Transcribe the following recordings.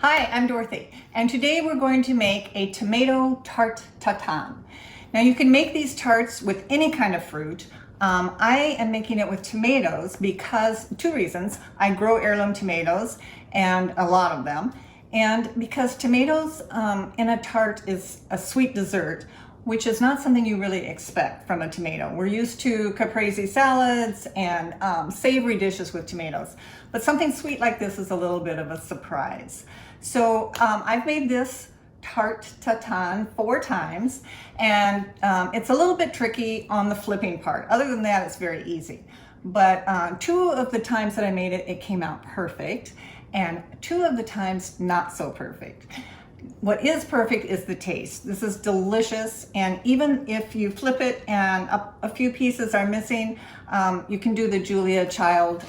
Hi, I'm Dorothy, and today we're going to make a tomato tart tatin. Now you can make these tarts with any kind of fruit. I am making it with tomatoes because two reasons. I grow heirloom tomatoes, and a lot of them, and because tomatoes in a tart is a sweet dessert, which is not something you really expect from a tomato. We're used to caprese salads and savory dishes with tomatoes, but something sweet like this is a little bit of a surprise. So I've made this tart tatin 4 times, and it's a little bit tricky on the flipping part. Other than that, it's very easy. But 2 of the times that I made it, it came out perfect, and 2 of the times not so perfect. What is perfect is the taste. This is delicious, and even if you flip it and a few pieces are missing, you can do the Julia Child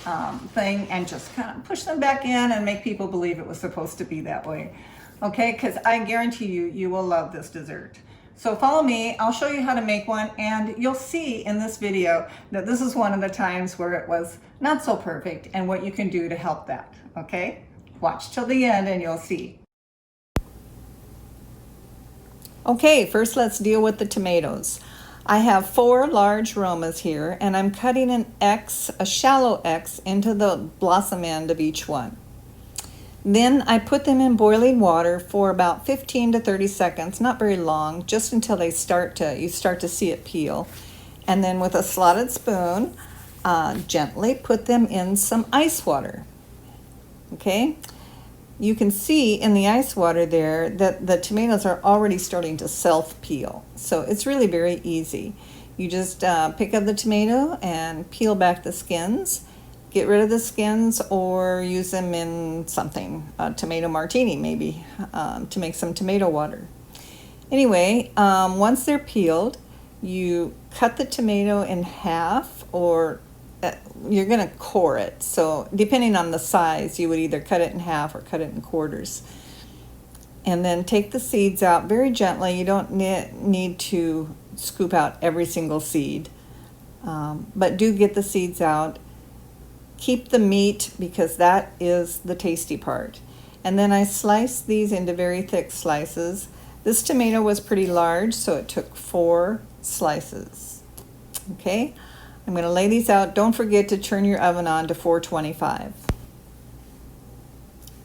thing and just kind of push them back in and make people believe it was supposed to be that way. Okay, because I guarantee you, you will love this dessert. So follow me, I'll show you how to make one, and you'll see in this video that this is one of the times where it was not so perfect and what you can do to help that, okay? Watch till the end and you'll see. Okay, first let's deal with the tomatoes. I have 4 large Romas here, and I'm cutting an X, a shallow X, into the blossom end of each one. Then I put them in boiling water for about 15 to 30 seconds, not very long, just until you start to see it peel. And then with a slotted spoon, gently put them in some ice water. Okay? You can see in the ice water there that the tomatoes are already starting to self-peel. So it's really very easy. You just pick up the tomato and peel back the skins. Get rid of the skins or use them in something, a tomato martini maybe, to make some tomato water. Anyway, once they're peeled, you cut the tomato in half, or you're going to core it. So depending on the size, you would either cut it in half or cut it in quarters. And then take the seeds out very gently. You don't need to scoop out every single seed, but do get the seeds out. Keep the meat because that is the tasty part. And then I sliced these into very thick slices. This tomato was pretty large, so it took 4 slices. Okay? I'm going to lay these out. Don't forget to turn your oven on to 425.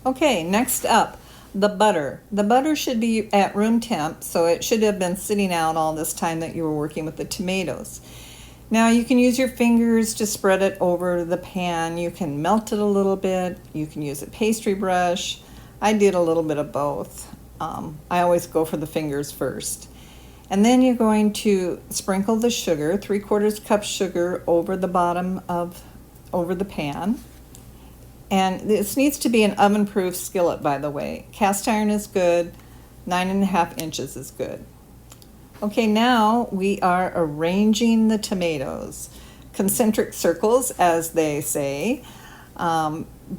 Okay, next up, the butter. The butter should be at room temp, so it should have been sitting out all this time that you were working with the tomatoes. Now you can use your fingers to spread it over the pan. You can melt it a little bit. You can use a pastry brush. I did a little bit of both. I always go for the fingers first. And then you're going to sprinkle the sugar, 3/4 cup sugar, over the bottom over the pan. And this needs to be an oven-proof skillet, by the way. Cast iron is good, 9.5 inches is good. Okay, now we are arranging the tomatoes. Concentric circles, as they say.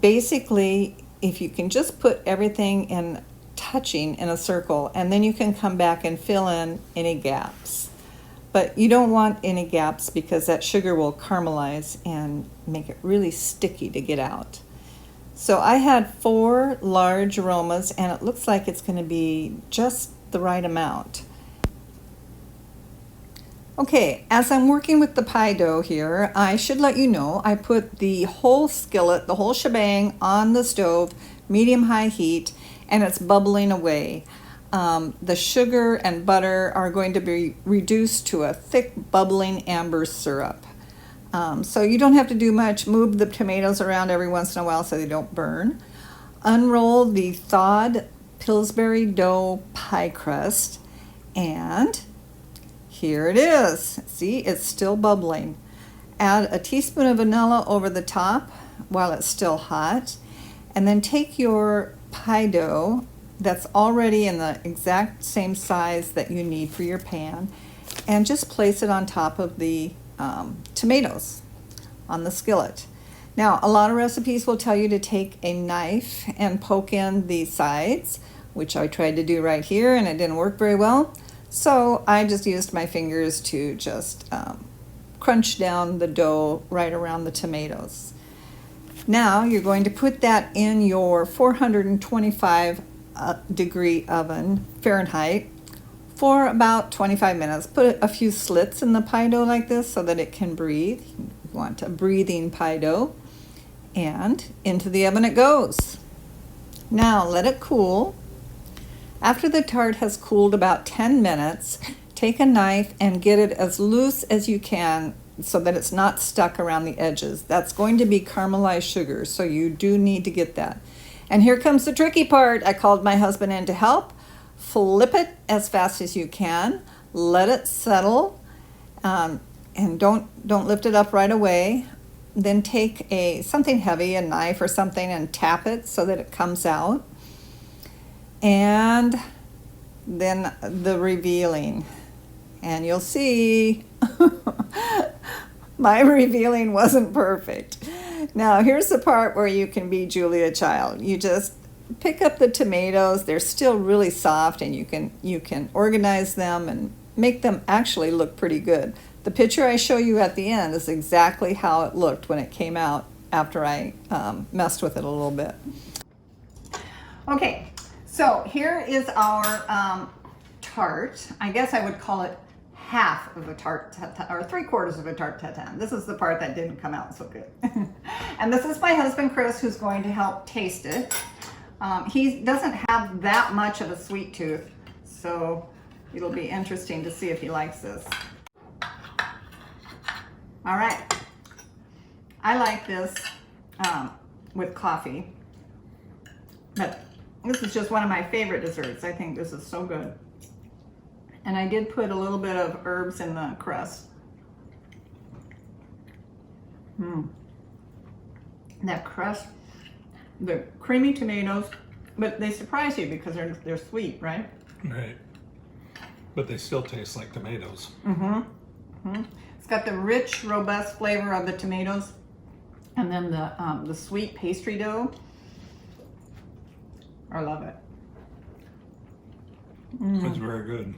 Basically, if you can just put everything in touching in a circle, and then you can come back and fill in any gaps. But you don't want any gaps because that sugar will caramelize and make it really sticky to get out. So I had 4 large aromas, and it looks like it's going to be just the right amount. Okay, as I'm working with the pie dough here, I should let you know I put the whole skillet, the whole shebang, on the stove, medium-high heat, and it's bubbling away. The sugar and butter are going to be reduced to a thick, bubbling amber syrup. So you don't have to do much. Move the tomatoes around every once in a while so they don't burn. Unroll the thawed Pillsbury dough pie crust, and here it is. See, it's still bubbling. Add a teaspoon of vanilla over the top while it's still hot, and then take your pie dough that's already in the exact same size that you need for your pan, and just place it on top of the tomatoes on the skillet. Now, a lot of recipes will tell you to take a knife and poke in the sides, which I tried to do right here, and it didn't work very well. So I just used my fingers to just crunch down the dough right around the tomatoes. Now you're going to put that in your 425 degree oven, Fahrenheit, for about 25 minutes. Put a few slits in the pie dough like this so that it can breathe. You want a breathing pie dough. And into the oven it goes. Now let it cool. After the tart has cooled about 10 minutes, take a knife and get it as loose as you can so that it's not stuck around the edges. That's going to be caramelized sugar, so you do need to get that. And here comes the tricky part. I called my husband in to help. Flip it as fast as you can. Let it settle, and don't lift it up right away. Then take something heavy, a knife or something, and tap it so that it comes out. And then the revealing. And you'll see my revealing wasn't perfect. Now here's the part where you can be Julia Child. You just pick up the tomatoes. They're still really soft, and you can organize them and make them actually look pretty good. The picture I show you at the end is exactly how it looked when it came out after I messed with it a little bit. Okay, so here is our tart. I guess I would call it half of a tart tatin, or 3/4 of a tart tatin. This is the part that didn't come out so good. And this is my husband Chris, who's going to help taste it. He doesn't have that much of a sweet tooth, so it'll be interesting to see if he likes this. All right, I like this with coffee, but this is just one of my favorite desserts. I think this is so good. And I did put a little bit of herbs in the crust. That crust, the creamy tomatoes, but they surprise you because they're sweet, right? Right. But they still taste like tomatoes. It's got the rich, robust flavor of the tomatoes, and then the sweet pastry dough. I love it. It's very good.